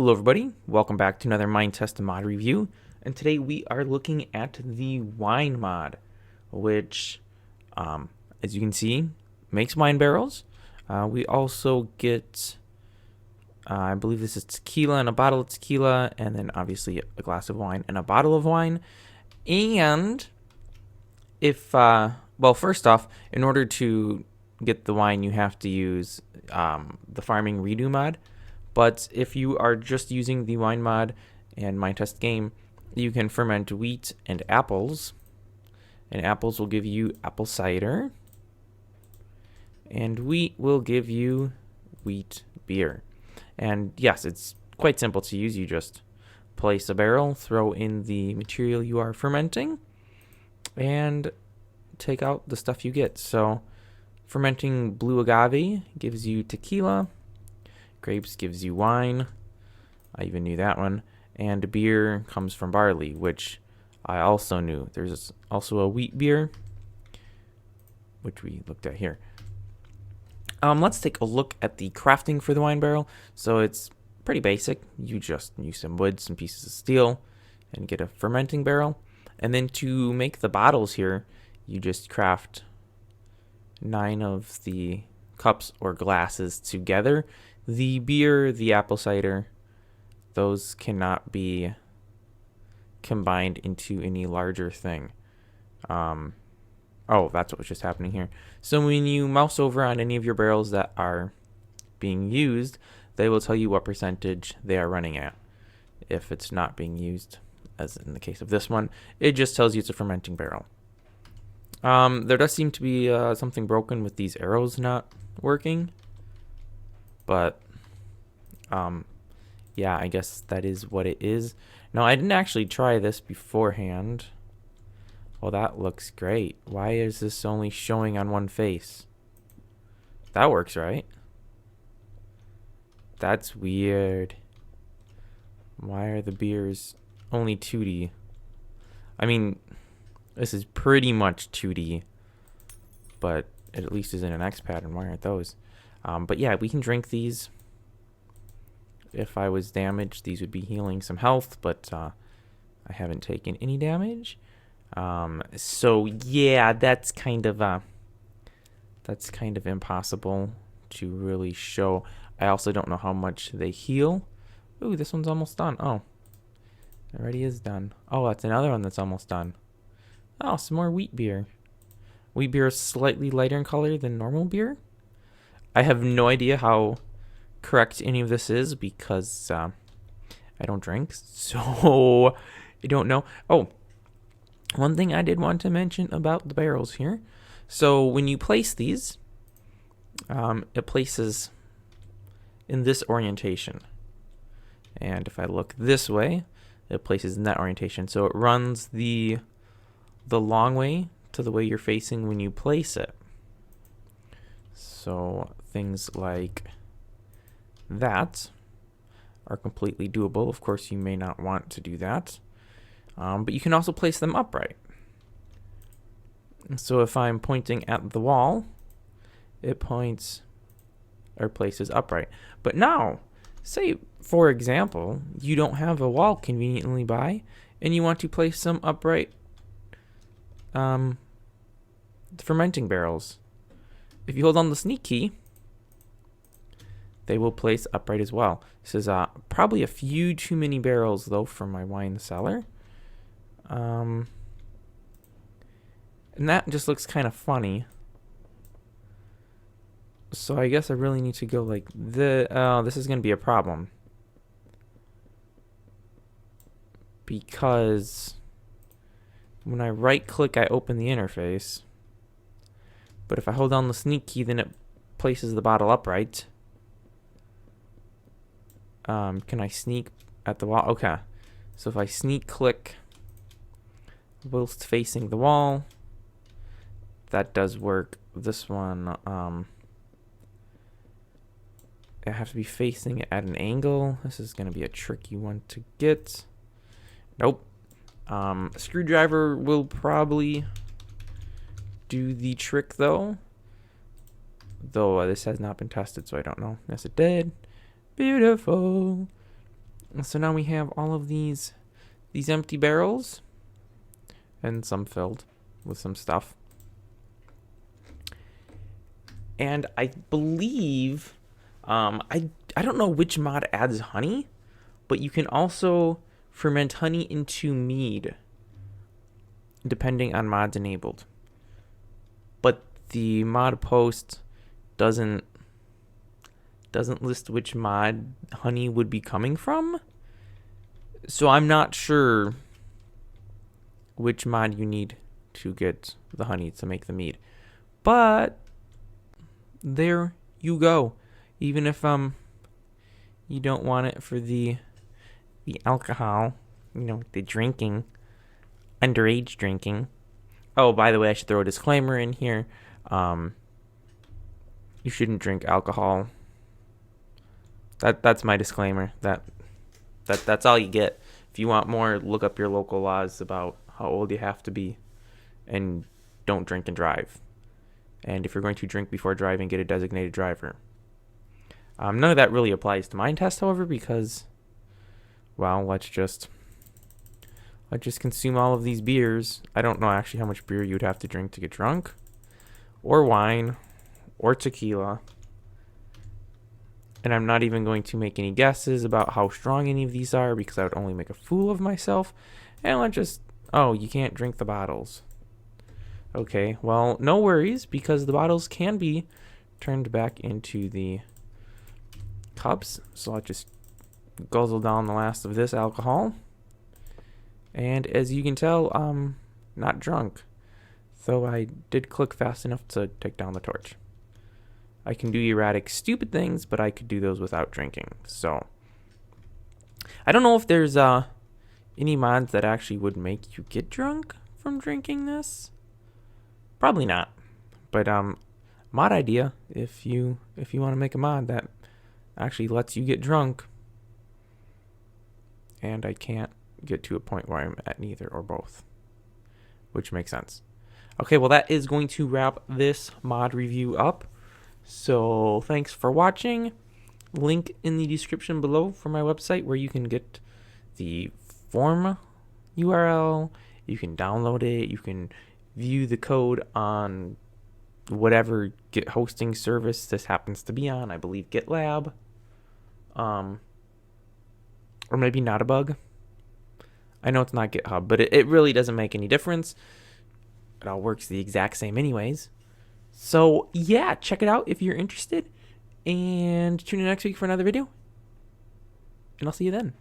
Hello everybody, welcome back to another Minetest mod review, and today we are looking at the wine mod, which, as you can see, makes wine barrels. We also get, I believe this is tequila and a bottle of tequila, and then obviously a glass of wine and a bottle of wine. And if, well, first off, in order to get the wine, you have to use the farming redo mod. But if you are just using the wine mod and Minetest game, you can ferment wheat and apples. And apples will give you apple cider. And wheat will give you wheat beer. And yes, it's quite simple to use. You just place a barrel, throw in the material you are fermenting, and take out the stuff you get. So fermenting blue agave gives you tequila. Grapes gives you wine. I even knew that one. And beer comes from barley, which I also knew. There's also a wheat beer, which we looked at here. Let's take a look at the crafting for the wine barrel. So it's pretty basic. You just use some wood, some pieces of steel, and get a fermenting barrel. And then to make the bottles here, you just craft 9 of the cups or glasses together. The beer, the apple cider, those cannot be combined into any larger thing. Oh, that's what was just happening here. So when you mouse over on any of your barrels that are being used, they will tell you what percentage they are running at. If it's not being used, as in the case of this one, it just tells you it's a fermenting barrel. There does seem to be something broken with these arrows not working. But, yeah, I guess that is what it is. Now, I didn't actually try this beforehand. Well, that looks great. Why is this only showing on one face? That works, right? That's weird. Why are the beers only 2D? I mean, this is pretty much 2D, but it at least is in an X pattern. Why aren't those? But yeah, we can drink these. If I was damaged, these would be healing some health, but I haven't taken any damage. So yeah, that's kind of impossible to really show. I also don't know how much they heal. Ooh, this one's almost done. Oh, it already is done. Oh, that's another one that's almost done. Oh, some more wheat beer. Wheat beer is slightly lighter in color than normal beer. I have no idea how correct any of this is because I don't drink, so I don't know. Oh, one thing I did want to mention about the barrels here. So when you place these, it places in this orientation. And if I look this way, it places in that orientation. So it runs the long way to the way you're facing when you place it. So things like that are completely doable. Of course, you may not want to do that, but you can also place them upright. So if I'm pointing at the wall, it points or places upright. But now, say, for example, you don't have a wall conveniently by, and you want to place some upright fermenting barrels. If you hold on the sneak key, they will place upright as well. This is probably a few too many barrels, though, for my wine cellar. And that just looks kind of funny. So I guess I really need to go like this. This is going to be a problem. Because when I right-click, I open the interface. But if I hold down the sneak key, then it places the bottle upright. Can I sneak at the wall? Okay. So if I sneak click whilst facing the wall, that does work. This one, I have to be facing it at an angle. This is going to be a tricky one to get. Nope. A screwdriver will probably do the trick, though this has not been tested, so I don't know. Yes, it did. Beautiful. So now we have all of these empty barrels, and some filled with some stuff. And I believe, I don't know which mod adds honey, but you can also ferment honey into mead, depending on mods enabled. But the mod post doesn't list which mod honey would be coming from, so I'm not sure which mod you need to get the honey to make the mead. But there you go. Even if you don't want it for the alcohol, the drinking, underage drinking. Oh, by the way, I should throw a disclaimer in here. You shouldn't drink alcohol. That's my disclaimer. That's all you get. If you want more, look up your local laws about how old you have to be, and don't drink and drive. And if you're going to drink before driving, get a designated driver. None of that really applies to Minetest, however, because, well, let's just consume all of these beers. I don't know actually how much beer you'd have to drink to get drunk, or wine, or tequila. And I'm not even going to make any guesses about how strong any of these are, because I would only make a fool of myself. And let's just... Oh, you can't drink the bottles. Okay, well, no worries, because the bottles can be turned back into the cups. So I'll just guzzle down the last of this alcohol. And as you can tell, I'm not drunk, though I did click fast enough to take down the torch. I can do erratic, stupid things, but I could do those without drinking. So I don't know if there's any mods that actually would make you get drunk from drinking this. Probably not. But mod idea, if you want to make a mod that actually lets you get drunk. And I can't get to a point where I'm at neither or both, which makes sense. Okay, well, that is going to wrap this mod review up. So thanks for watching. Link in the description below for my website where you can get the form URL. You can download it. You can view the code on whatever Git hosting service this happens to be on. I believe GitLab. Or maybe not a bug. I know it's not GitHub, but it really doesn't make any difference. It all works the exact same anyways. So yeah, check it out if you're interested. And tune in next week for another video. And I'll see you then.